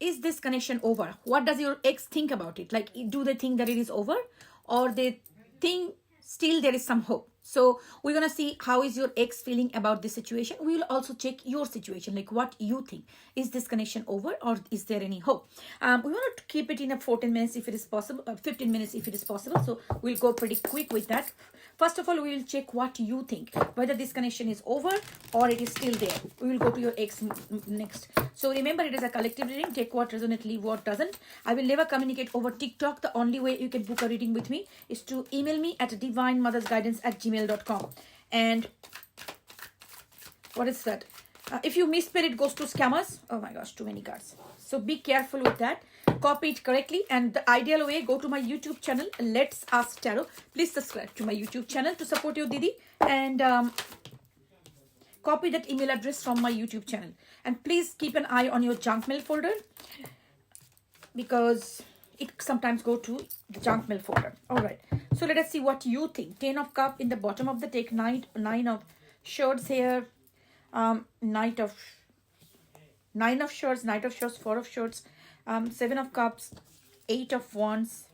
is this connection over? What does your ex think about it? Like, do they think that it is over, or they think still there is some hope? So we're gonna see how is your ex feeling about this situation. We will also check your situation, like what you think. Is this connection over, or is there any hope? We want to keep it in a 14 minutes if it is possible, 15 minutes if it is possible. So we'll go pretty quick with that. First of all, we will check what you think, whether this connection is over or it is still there. We will go to your ex next. So remember, it is a collective reading. Take what resonates, leave what doesn't. I will never communicate over TikTok. The only way you can book a reading with me is to email me at divinemothersguidance@gmail.com. And what is that? If you misspell, it goes to scammers. Oh my gosh, too many cards. So be careful with that. Copy it correctly. And the ideal way, go to my YouTube channel, Let's Ask Tarot. Please subscribe to my YouTube channel to support your Didi. And copy that email address from my YouTube channel. And please keep an eye on your junk mail folder, because it sometimes go to the junk mail folder. All right. So let us see what you think. 10 of Cups in the bottom of the deck. 9 of Swords here. Nine of Swords, Knight of Swords, 4 of Swords, 7 of Cups, 8 of Wands,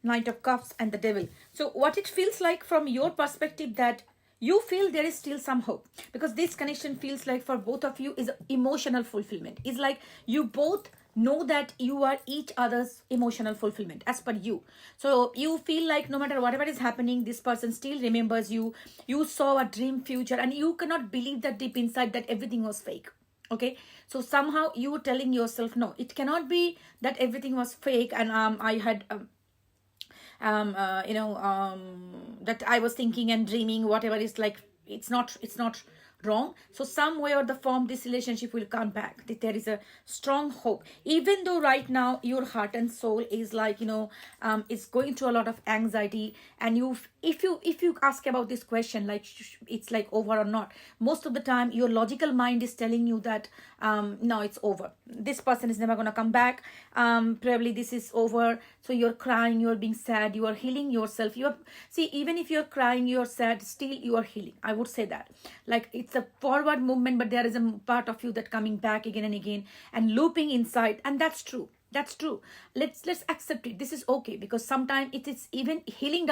Knight of Cups, and the Devil. So what it feels like from your perspective, that you feel there is still some hope, because this connection feels like for both of you is emotional fulfillment. It's like you both know that you are each other's emotional fulfillment as per you. So you feel like no matter whatever is happening, this person still remembers you. You saw a dream future, and you cannot believe that deep inside that everything was fake. Okay, so somehow you were telling yourself, no, it cannot be that everything was fake, and I had that I was thinking and dreaming, whatever is, like, it's not wrong. So some way or the form, this relationship will come back. There is a strong hope, even though right now your heart and soul is like, is going through a lot of anxiety. And if you ask about this question, like it's like over or not, most of the time your logical mind is telling you that no, it's over, this person is never going to come back, probably this is over. So you're crying, you're being sad, you are healing yourself. Even if you're crying, you're sad, still you are healing. I would say that, like, it's a forward movement, but there is a part of you that coming back again and again and looping inside. And that's true. Let's accept it. This is okay, because sometimes it is, even healing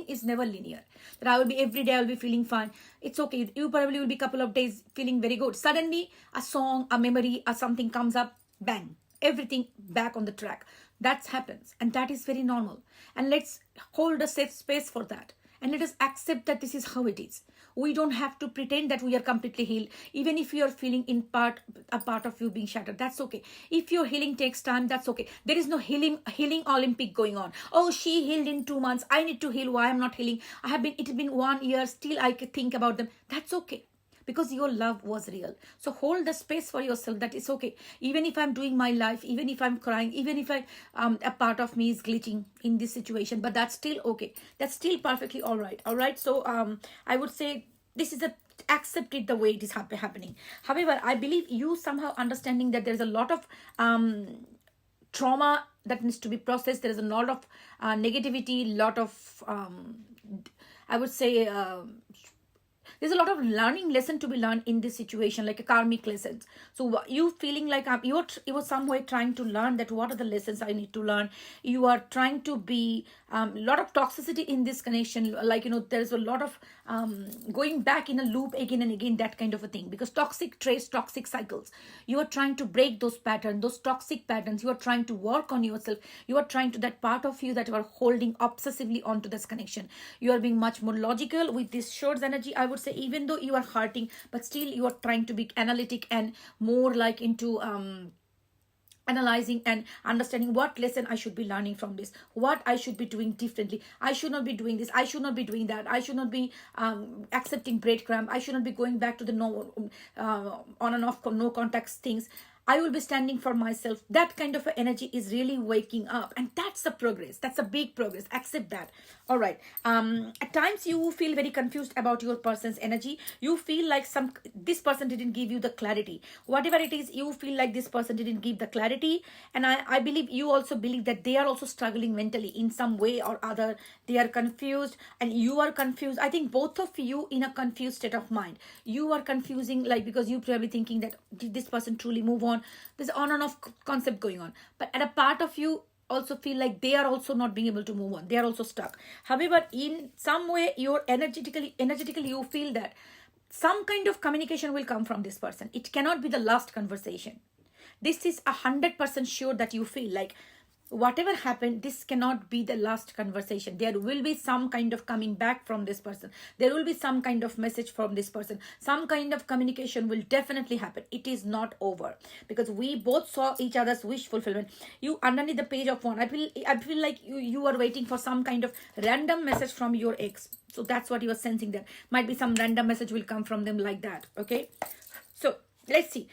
is never linear. That I will be every day, I will be feeling fine. It's okay. You probably will be a couple of days feeling very good. Suddenly a song, a memory, or something comes up, bang, everything back on the track. That happens, and that is very normal. And let's hold a safe space for that. And let us accept that this is how it is. We don't have to pretend that we are completely healed. Even if you are feeling a part of you being shattered, that's okay. If your healing takes time, that's okay. There is no healing Olympic going on. Oh, she healed in 2 months, I need to heal. Why I'm not healing? It's been 1 year, still I can think about them. That's okay, because your love was real. So hold the space for yourself, that it's okay. Even if I'm doing my life, even if I'm crying, even if a part of me is glitching in this situation, but that's still okay. That's still perfectly all right. So I would say this is accept it the way it is happening. However, I believe you somehow understanding that there's a lot of trauma that needs to be processed. There is a lot of negativity, lot of I would say there's a lot of learning lesson to be learned in this situation, like a karmic lessons. So you feeling like you were some way trying to learn that what are the lessons I need to learn. You are trying to be a lot of toxicity in this connection, like, there's a lot of going back in a loop again and again, that kind of a thing, because toxic traits, toxic cycles. You are trying to break those patterns, those toxic patterns. You are trying to work on yourself. You are trying to, that part of you that you are holding obsessively onto this connection. You are being much more logical with this Swords energy. I would say, even though you are hurting, but still you are trying to be analytic and more like into analyzing and understanding what lesson I should be learning from this, what I should be doing differently. I should not be doing this, I should not be doing that, I should not be accepting breadcrumb, I should not be going back to the no on and off no contacts things. I will be standing for myself. That kind of energy is really waking up, and that's a progress. That's a big progress. Accept that. All right. At times you feel very confused about your person's energy. You feel like this person didn't give you the clarity. Whatever it is, you feel like this person didn't give the clarity. And I believe you also believe that they are also struggling mentally in some way or other. They are confused and you are confused. I think both of you in a confused state of mind. You are confusing, like, because you probably thinking that did this person truly move on? on. There's on and off concept going on. But at a part of you also feel like they are also not being able to move on. They are also stuck. However, in some way, you're energetically you feel that some kind of communication will come from this person. It cannot be the last conversation. This is 100% sure that you feel like whatever happened, this cannot be the last conversation. There will be some kind of coming back from this person. There will be some kind of message from this person. Some kind of communication will definitely happen. It is not over, because we both saw each other's wish fulfillment. You underneath the page of one, I feel like you are waiting for some kind of random message from your ex. So that's what you are sensing, that might be some random message will come from them like that. Okay, so let's see.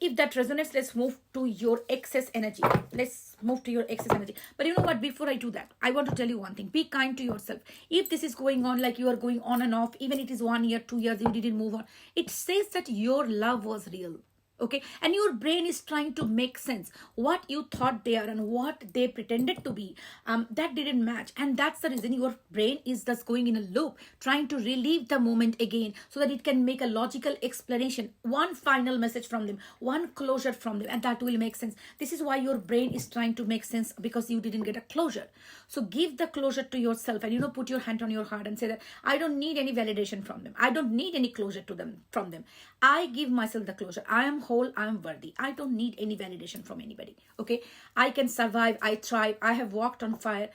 If that resonates, let's move to your excess energy. Let's move to your excess energy. But you know what? Before I do that, I want to tell you one thing. Be kind to yourself. If this is going on like you are going on and off, even it is 1 year, 2 years, you didn't move on, it says that your love was real. Okay, and your brain is trying to make sense what you thought they are and what they pretended to be. That didn't match, and that's the reason your brain is just going in a loop, trying to relive the moment again so that it can make a logical explanation, one final message from them, one closure from them, and that will make sense. This is why your brain is trying to make sense, because you didn't get a closure. So give the closure to yourself, and put your hand on your heart and say that I don't need any validation from them. I don't need any closure from them. I give myself the closure. I am whole. I am worthy. I don't need any validation from anybody. Okay, I can survive. I thrive. I have walked on fire.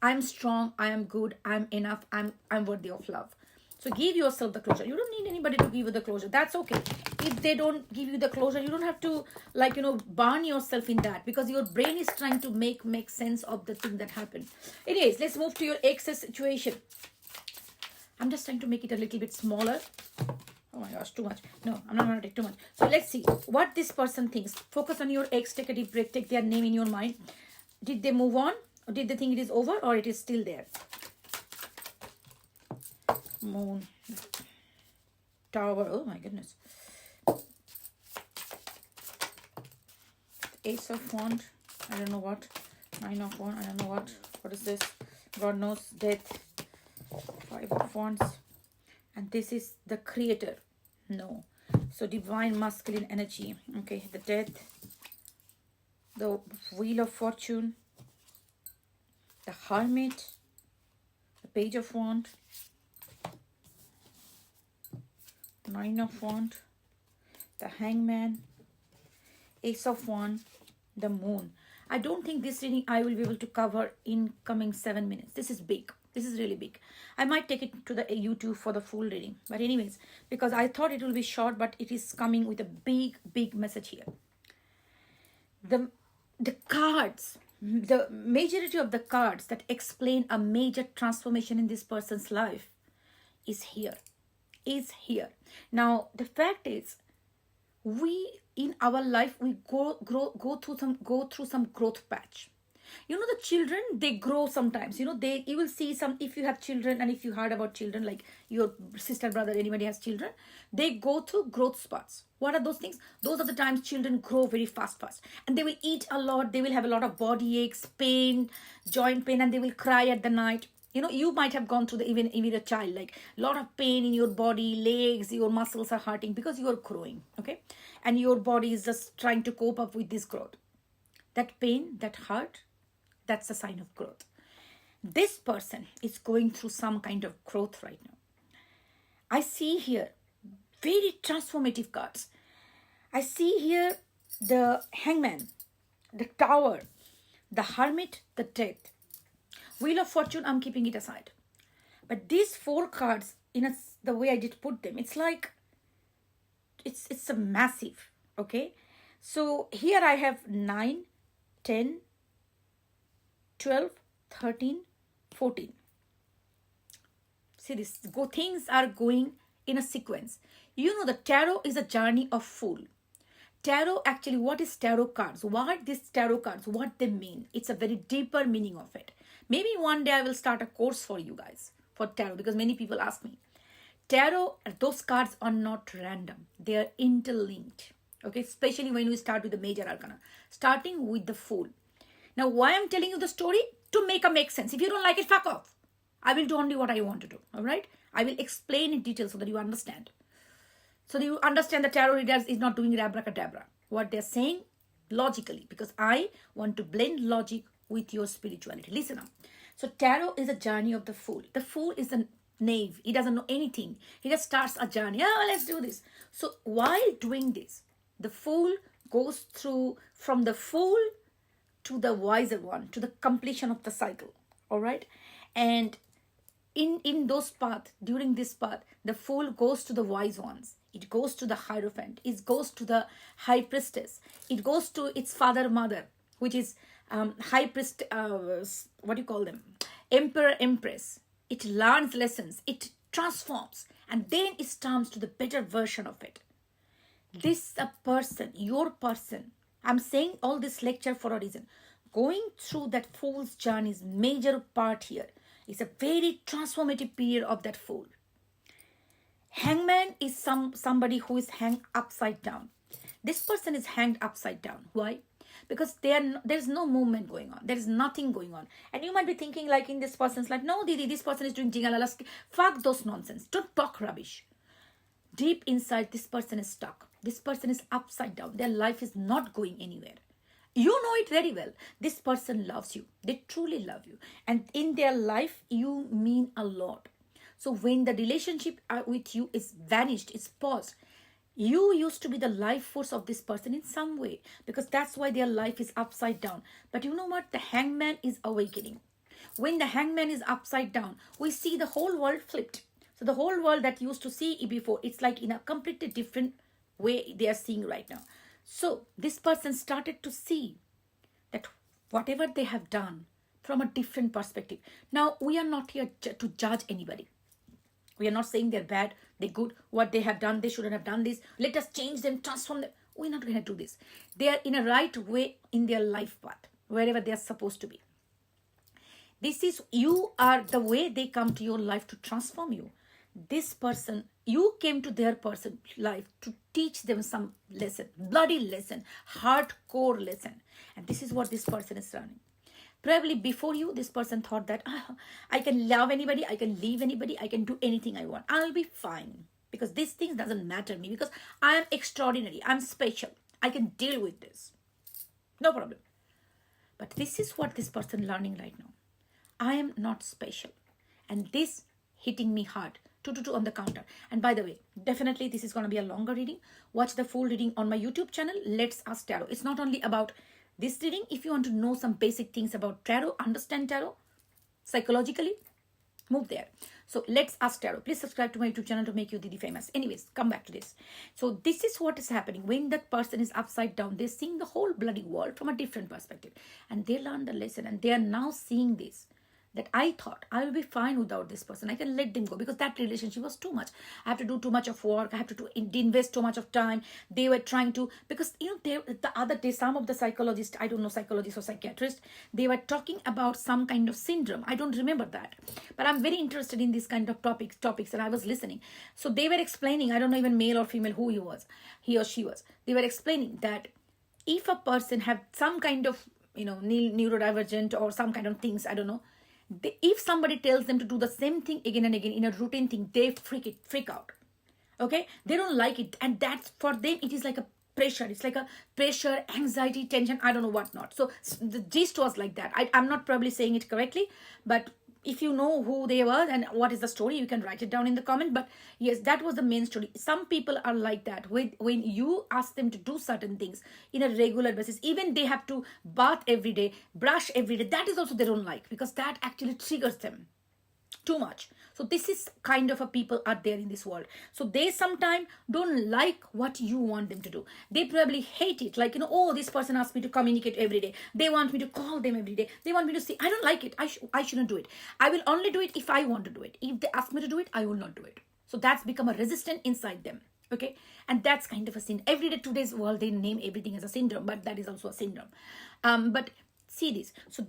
I am strong. I am good. I am enough. I'm worthy of love. So give yourself the closure. You don't need anybody to give you the closure. That's okay. If they don't give you the closure, you don't have to burn yourself in that, because your brain is trying to make sense of the thing that happened. Anyways, let's move to your excess situation. I'm just trying to make it a little bit smaller. Oh my gosh, too much. No, I'm not going to take too much. So let's see what this person thinks. Focus on your ex. Take a deep breath. Take their name in your mind. Did they move on? Or did they think it is over, or it is still there? Moon. Tower. Oh my goodness. Ace of Wand. I don't know what. Nine of Wand. I don't know what. What is this? God knows. Death. Five of Wands. And this is the Creator. No. So divine masculine energy. Okay. The Death. The Wheel of Fortune. The Hermit. The Page of Wand. Nine of Wand. The Hangman. Ace of Wand. The Moon. I don't think this reading I will be able to cover in coming 7 minutes. This is big. This is really big. I might take it to the YouTube for the full reading. But anyways, because I thought it will be short, but it is coming with a big message here. The cards, the majority of the cards that explain a major transformation in this person's life is here. Now, the fact is, we in our life, we go through some growth patch. The children, they grow sometimes. You will see some, if you have children, and if you heard about children, like your sister, brother, anybody has children, they go through growth spots. What are those things? Those are the times children grow very fast. And they will eat a lot. They will have a lot of body aches, pain, joint pain, and they will cry at the night. You might have gone through even a child, like a lot of pain in your body, legs, your muscles are hurting because you are growing, okay? And your body is just trying to cope up with this growth. That pain, that hurt, that's a sign of growth. This person is going through some kind of growth right now. I see here very transformative cards. I see here the Hangman, the Tower, the Hermit, the Death. Wheel of Fortune, I'm keeping it aside. But these 4 cards, the way I did put them, it's like, it's a massive, okay? So here I have 9, 10, 12, 13, 14. See this, things are going in a sequence. The tarot is a journey of Fool. Tarot, actually, what is tarot cards? What these tarot cards, what they mean? It's a very deeper meaning of it. Maybe one day I will start a course for you guys for tarot, because many people ask me. Tarot, those cards are not random. They are interlinked. Okay, especially when we start with the major arcana. Starting with the Fool. Now, why I'm telling you the story? To make sense. If you don't like it, fuck off. I will do only what I want to do. All right? I will explain in detail so that you understand. So that you understand the tarot readers is not doing abracadabra. what they're saying logically, because I want to blend logic with your spirituality. Listen up. So tarot is a journey of the fool. The fool is a knave. He doesn't know anything. He just starts a journey. Oh, let's do this. So while doing this, the fool goes through from the fool to the wiser one, to the completion of the cycle. All right. And in those paths, during this path, the fool goes to the wise ones. It goes to the hierophant. It goes to the high priestess. It goes to its father, mother, which is high priest, what do you call them? Emperor, empress. It learns lessons. It transforms. And then it turns to the better version of it. This a person, your person. I'm saying all this lecture for a reason. Going through that fool's journey is major part here. It's a very transformative period of that fool. Hangman is somebody who is hanged upside down. This person is hanged upside down. Why? Because there's no movement going on. There is nothing going on. And you might be thinking like in this person's life, no, Didi, this person is doing jingalala. Fuck those nonsense. Don't talk rubbish. Deep inside, this person is stuck. This person is upside down. Their life is not going anywhere. You know it very well. This person loves you. They truly love you. And in their life, you mean a lot. So when the relationship with you is vanished, it's paused, you used to be the life force of this person in some way, because that's why their life is upside down. But you know what? The hangman is awakening. When the hangman is upside down, we see the whole world flipped. So the whole world that used to see before, it's like in a completely different way they are seeing right now. So this person started to see that whatever they have done from a different perspective. Now, we are not here to judge anybody. We are not saying they're bad, they're good, what they have done, they shouldn't have done this. Let us change them, transform them. We're not going to do this. They are in a right way in their life path, wherever they are supposed to be. This is, you are the way they come to your life to transform you. This person, you came to their person life to teach them some lesson, bloody lesson, hardcore lesson. And this is what this person is learning. Probably before you, this person thought that I can love anybody, I can leave anybody, I can do anything I want. I'll be fine because these things doesn't matter me, because I am extraordinary, I'm special. I can deal with this. No problem. But this is what this person learning right now. I am not special. And this hitting me hard. 2 on the counter. And by the way, definitely this is going to be a longer reading. Watch the full reading on my YouTube channel, Let's Ask Tarot. It's not only about this reading. If you want to know some basic things about tarot, understand tarot psychologically, move there. So Let's Ask Tarot. Please subscribe to my YouTube channel to make you Didi famous. Anyways, come back to this. So this is what is happening. When that person is upside down, they're seeing the whole bloody world from a different perspective. And they learned the lesson, and they are now seeing this. That I thought I will be fine without this person. I can let them go because that relationship was too much. I have to do too much of work. I have to invest too much of time. They were trying to, because the other day, some of the psychologists, I don't know, psychologists or psychiatrists, they were talking about some kind of syndrome. I don't remember that. But I'm very interested in this kind of topics, and I was listening. So they were explaining, I don't know even male or female who he or she was. They were explaining that if a person have some kind of, neurodivergent or some kind of things, I don't know, if somebody tells them to do the same thing again and again in a routine thing, they freak out. Okay, they don't like it, and that's for them. It is like a pressure. It's like a pressure, anxiety, tension. I don't know what not. So the gist was like that. I'm not probably saying it correctly, but if you know who they were and what is the story, you can write it down in the comment. But yes, that was the main story. Some people are like that. When you ask them to do certain things in a regular basis, even they have to bath every day, brush every day, that is also they don't like, because that actually triggers them too much. So this is kind of a people are there in this world. So they sometimes don't like what you want them to do. They probably hate it. Like, oh, this person asked me to communicate every day. They want me to call them every day. They want me to see. I don't like it. I shouldn't do it. I will only do it if I want to do it. If they ask me to do it, I will not do it. So that's become a resistance inside them. Okay. And that's kind of a sin. Every day, today's world, they name everything as a syndrome, but that is also a syndrome. But see this. So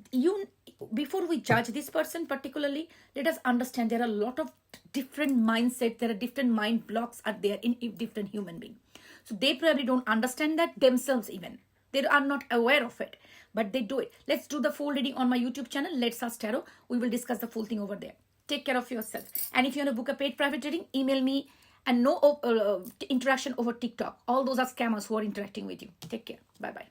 before we judge this person particularly, let us understand there are a lot of different mindsets. There are different mind blocks are there in different human beings. So they probably don't understand that themselves even. They are not aware of it, but they do it. Let's do the full reading on my YouTube channel, Let's Ask Tarot. We will discuss the full thing over there. Take care of yourself. And if you want to book a paid private reading, email me and no interaction over TikTok. All those are scammers who are interacting with you. Take care. Bye bye.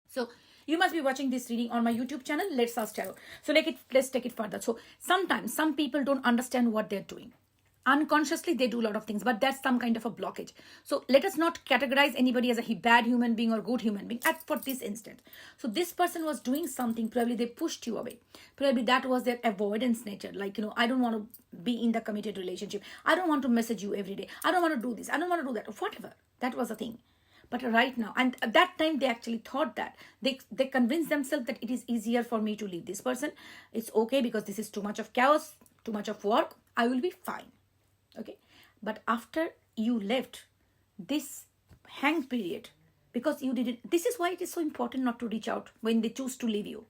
So you must be watching this reading on my YouTube channel. Let's ask tarot. So let's take it further. So sometimes some people don't understand what they're doing. Unconsciously they do a lot of things, but that's some kind of a blockage. So let us not categorize anybody as a bad human being or good human being for this instant. So this person was doing something, probably they pushed you away, probably that was their avoidance nature, like, I don't want to be in the committed relationship, I don't want to message you every day, I don't want to do this, I don't want to do that, whatever, that was the thing. But right now, and at that time they actually thought that they convinced themselves that it is easier for me to leave this person, it's okay because this is too much of chaos, too much of work, I will be fine. Okay, but after you left this hang period, because you didn't, this is why it is so important not to reach out when they choose to leave you.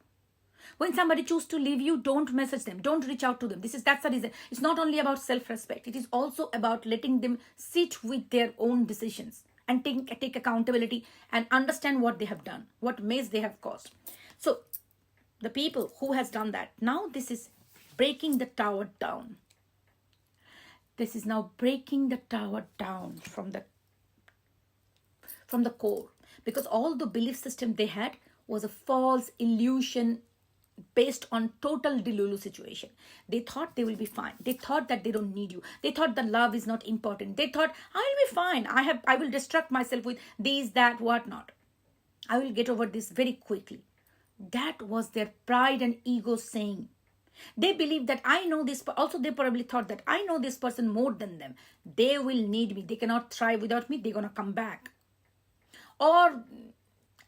When somebody chooses to leave you, don't message them, don't reach out to them. That's the reason. It's not only about self-respect, it is also about letting them sit with their own decisions and take accountability and understand what they have done, what mess they have caused. So the people who has done that, now this is breaking the tower down. This is now breaking the tower down from the core, because all the belief system they had was a false illusion based on total delulu situation. They thought they will be fine. They thought that they don't need you. They thought that love is not important. They thought, I will be fine. I will distract myself with these, that, whatnot. I will get over this very quickly. That was their pride and ego saying. They believe that I know this. Also, they probably thought that I know this person more than them. They will need me. They cannot thrive without me. They're going to come back. Or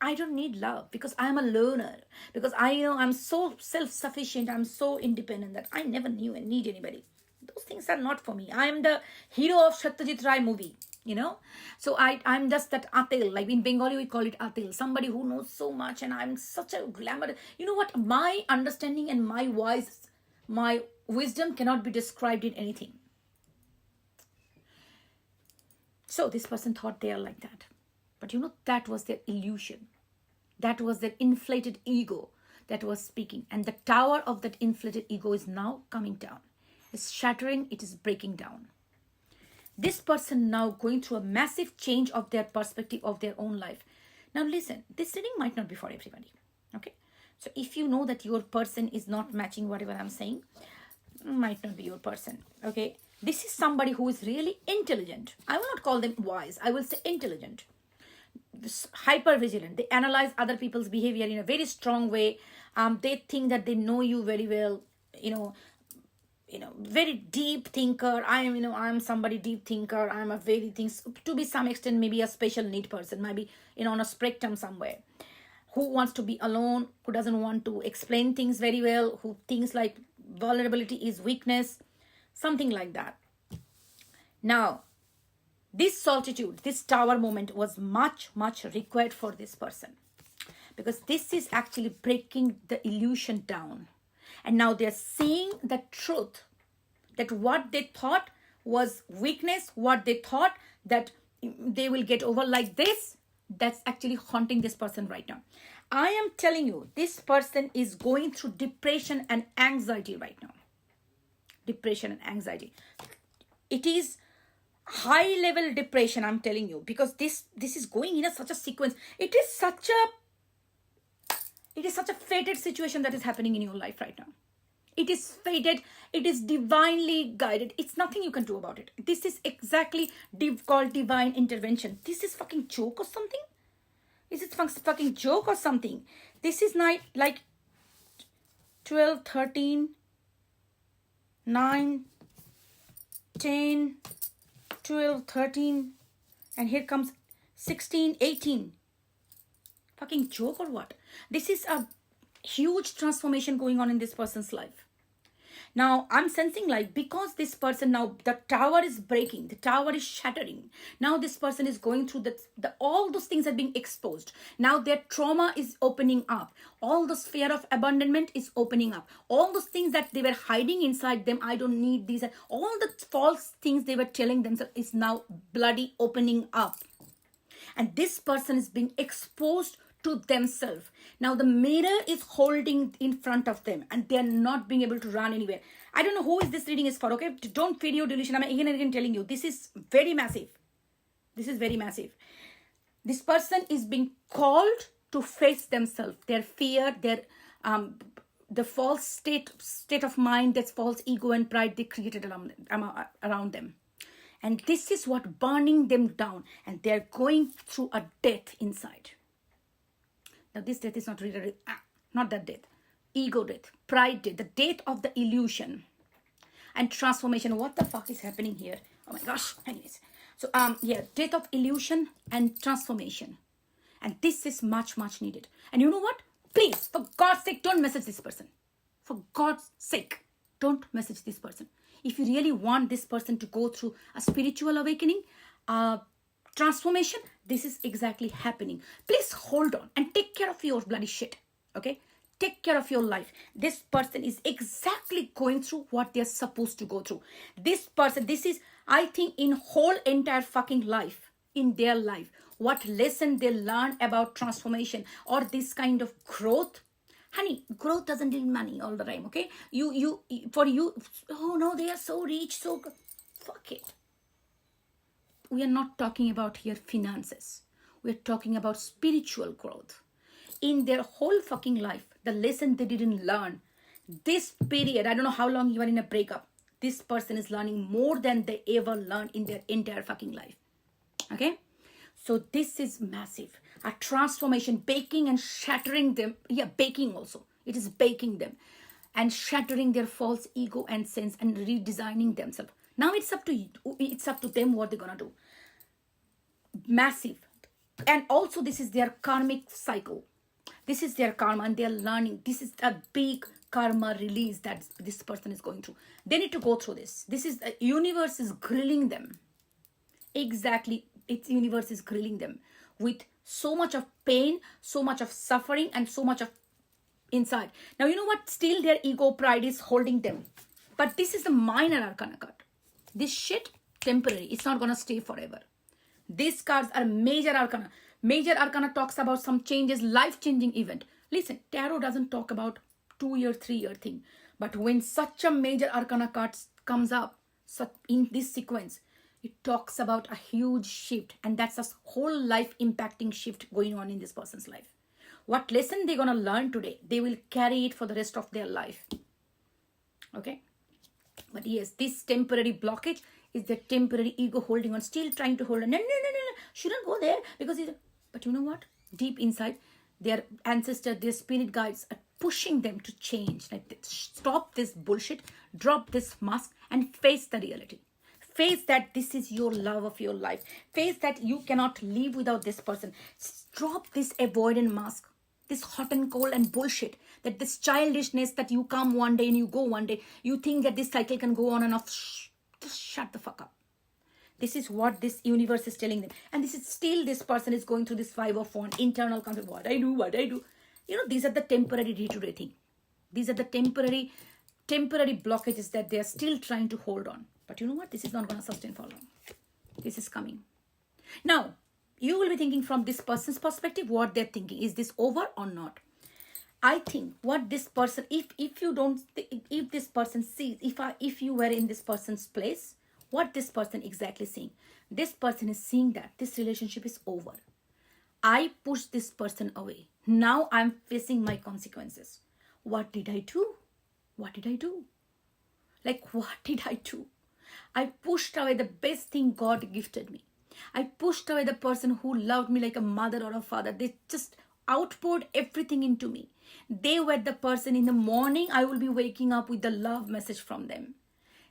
I don't need love because I'm a learner. Because I know I'm so self-sufficient. I'm so independent that I never need anybody. Those things are not for me. I am the hero of Satyajit Ray movie. So I'm just that atel, like in Bengali we call it atel, somebody who knows so much, and I'm such a glamour. You know what, my understanding and my wisdom cannot be described in anything. So this person thought they are like that, but that was their illusion, that was their inflated ego that was speaking, and the tower of that inflated ego is now coming down. It's shattering, it is breaking down. This person now going through a massive change of their perspective of their own life. Now listen, this reading might not be for everybody. Okay. So if you know that your person is not matching whatever I'm saying, might not be your person. Okay. This is somebody who is really intelligent. I will not call them wise. I will say intelligent. Hyper vigilant. They analyze other people's behavior in a very strong way. They think that they know you very well. Very deep thinker. I'm somebody deep thinker. I'm a very things to be some extent, maybe a special need person, maybe, on a spectrum somewhere, who wants to be alone, who doesn't want to explain things very well, who thinks like vulnerability is weakness, something like that. Now, this solitude, this tower moment was much, much required for this person, because this is actually breaking the illusion down. And now they're seeing the truth, that what they thought was weakness, what they thought that they will get over like this, that's actually haunting this person right now. I am telling you, this person is going through depression and anxiety right now. Depression and anxiety. It is high level depression, I'm telling you, because this is going in such a sequence. It is such a fated situation that is happening in your life right now. It is fated. It is divinely guided. It's nothing you can do about it. This is exactly called divine intervention. This is fucking joke or something? Is it fucking joke or something? This is not like 12, 13, 9, 10, 12, 13, and here comes 16, 18. Fucking joke or what? This is a huge transformation going on in this person's life. Now, I'm sensing like, because this person now, the tower is breaking, the tower is shattering. Now this person is going through all those things are being exposed. Now their trauma is opening up. All the fear of abandonment is opening up. All those things that they were hiding inside them, I don't need these, all the false things they were telling themselves is now bloody opening up. And this person is being exposed to themselves. Now the mirror is holding in front of them and they're not being able to run anywhere. I don't know who is this reading is for, okay? Don't feed your delusion. I'm again and again telling you, this is very massive. This is very massive. This person is being called to face themselves, their fear, their the false state of mind, that false ego and pride they created around them. And this is what burning them down, and they're going through a death inside. Now this death is not really, not that death. Ego death, pride death, the death of the illusion and transformation. What the fuck is happening here? Oh my gosh. Anyways. So, yeah, death of illusion and transformation. And this is much, much needed. And you know what? Please, for God's sake, don't message this person. For God's sake, don't message this person. If you really want this person to go through a spiritual awakening, transformation, this is exactly happening. Please hold on and take care of your bloody shit. Okay? Take care of your life. This person is exactly going through what they're supposed to go through. This person, this is, I think, in whole entire fucking life, in their life, what lesson they learn about transformation or this kind of growth. Honey, growth doesn't need money all the time, okay? For you, oh no, they are so rich, so good. Fuck it. We are not talking about here finances. We're talking about spiritual growth. In their whole fucking life, the lesson they didn't learn, this period, I don't know how long you are in a breakup, this person is learning more than they ever learned in their entire fucking life. Okay? So this is massive. A transformation, baking and shattering them. Yeah, baking also. It is baking them. And shattering their false ego and sense and redesigning themselves. Now it's up to you. It's up to them what they're going to do. Massive. And also this is their karmic cycle. This is their karma and they're learning. This is a big karma release that this person is going through. They need to go through this. This is, the universe is grilling them. Exactly. Its universe is grilling them with so much of pain, so much of suffering, and so much of inside. Now, you know what? Still their ego, pride is holding them. But this is the minor arcana card. This shit, temporary. It's not going to stay forever. These cards are major arcana. Major arcana talks about some changes, life-changing event. Listen, tarot doesn't talk about 2-year, 3-year thing. But when such a major arcana card comes up in this sequence, it talks about a huge shift. And that's a whole life impacting shift going on in this person's life. What lesson they're going to learn today, they will carry it for the rest of their life. Okay? But yes, this temporary blockage is the temporary ego holding on, still trying to hold on. No, shouldn't go there because it's... But you know what? Deep inside, their ancestors, their spirit guides are pushing them to change. Like, stop this bullshit, drop this mask and face the reality. Face that this is your love of your life. Face that you cannot live without this person. Drop this avoidant mask, this hot and cold and bullshit, that this childishness that you come one day and you go one day. You think that this cycle can go on and off. Shh, just shut the fuck up. This is what this universe is telling them. And this is still, this person is going through this 5 of Wands, internal conflict. What I do. You know, these are the temporary day-to-day thing. These are the temporary blockages that they are still trying to hold on. But you know what? This is not going to sustain for long. This is coming. Now, you will be thinking from this person's perspective, what they're thinking. Is this over or not? I think what this person, if this person sees, if you were in this person's place, what this person exactly seeing? This person is seeing that this relationship is over. I pushed this person away. Now I'm facing my consequences. What did I do? What did I do? Like, what did I do? I pushed away the best thing God gifted me. I pushed away the person who loved me like a mother or a father. They just outpoured everything into me. They were the person in the morning I will be waking up with the love message from them.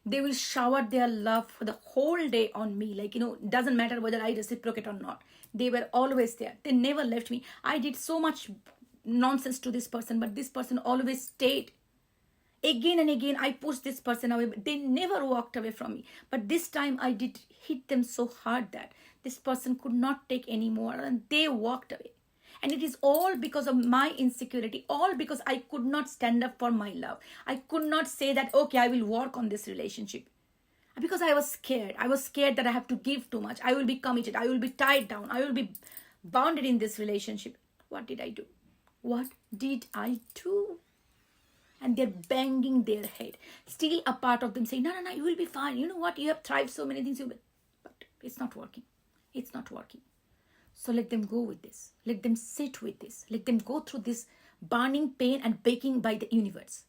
They will shower their love for the whole day on me. Like, doesn't matter whether I reciprocate or not. They were always there. They never left me. I did so much nonsense to this person, but this person always stayed. Again and again, I pushed this person away, but they never walked away from me. But this time, I did hit them so hard that this person could not take anymore, and they walked away. And it is all because of my insecurity, all because I could not stand up for my love. I could not say that, okay, I will work on this relationship. Because I was scared. I was scared that I have to give too much. I will be committed. I will be tied down. I will be bounded in this relationship. What did I do? What did I do? And they're banging their head. Still a part of them saying, no, no, no, you will be fine. You know what? You have tried so many things. But it's not working. It's not working. So let them go with this. Let them sit with this. Let them go through this burning pain and baking by the universe.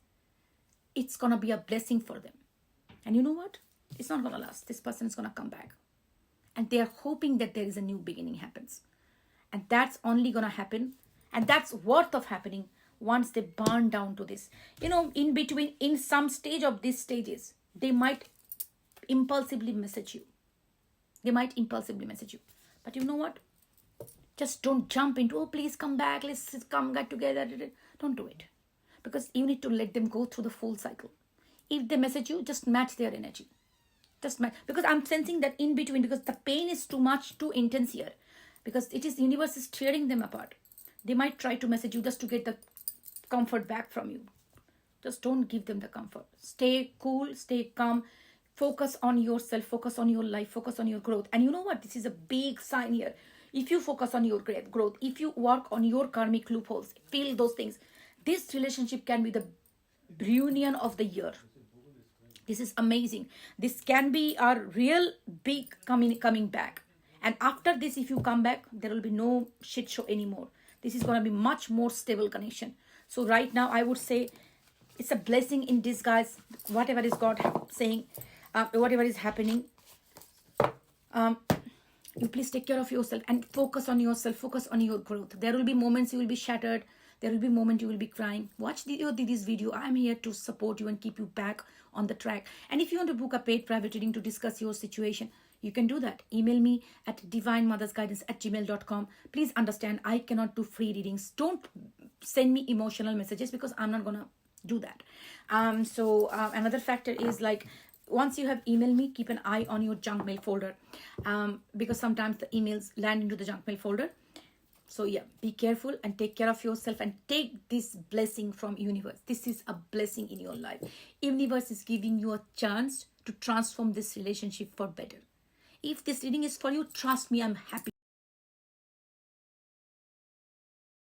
It's going to be a blessing for them. And you know what? It's not going to last. This person is going to come back. And they are hoping that there is a new beginning happens. And that's only going to happen. And that's worth of happening once they burn down to this. You know, in between, in some stage of these stages, they might impulsively message you. They might impulsively message you. But you know what? Just don't jump into, oh, please come back. Let's come get together. Don't do it. Because you need to let them go through the full cycle. If they message you, just match their energy. Just match. Because I'm sensing that in between, because the pain is too much, too intense here. Because it is, the universe is tearing them apart. They might try to message you just to get the comfort back from you. Just don't give them the comfort. Stay cool, stay calm. Focus on yourself, focus on your life, focus on your growth. And you know what? This is a big sign here. If you focus on your growth, if you work on your karmic loopholes, feel those things, this relationship can be the reunion of the year. This is amazing. This can be a real big coming back. And after this, if you come back, there will be no shit show anymore. This is going to be much more stable connection. So right now, I would say it's a blessing in disguise. Whatever is God saying, whatever is happening, you please take care of yourself and focus on yourself, focus on your growth. There will be moments you will be shattered. There will be moments you will be crying. Watch this video. I'm here to support you and keep you back on the track. And if you want to book a paid private reading to discuss your situation, you can do that. Email me at divinemothersguidance@gmail.com. Please understand, I cannot do free readings. Don't send me emotional messages because I'm not going to do that. Another factor is like, once you have emailed me, keep an eye on your junk mail folder, because sometimes the emails land into the junk mail folder. So yeah, be careful and take care of yourself and take this blessing from universe. This is a blessing in your life. Universe is giving you a chance to transform this relationship for better. If this reading is for you, trust me, I'm happy.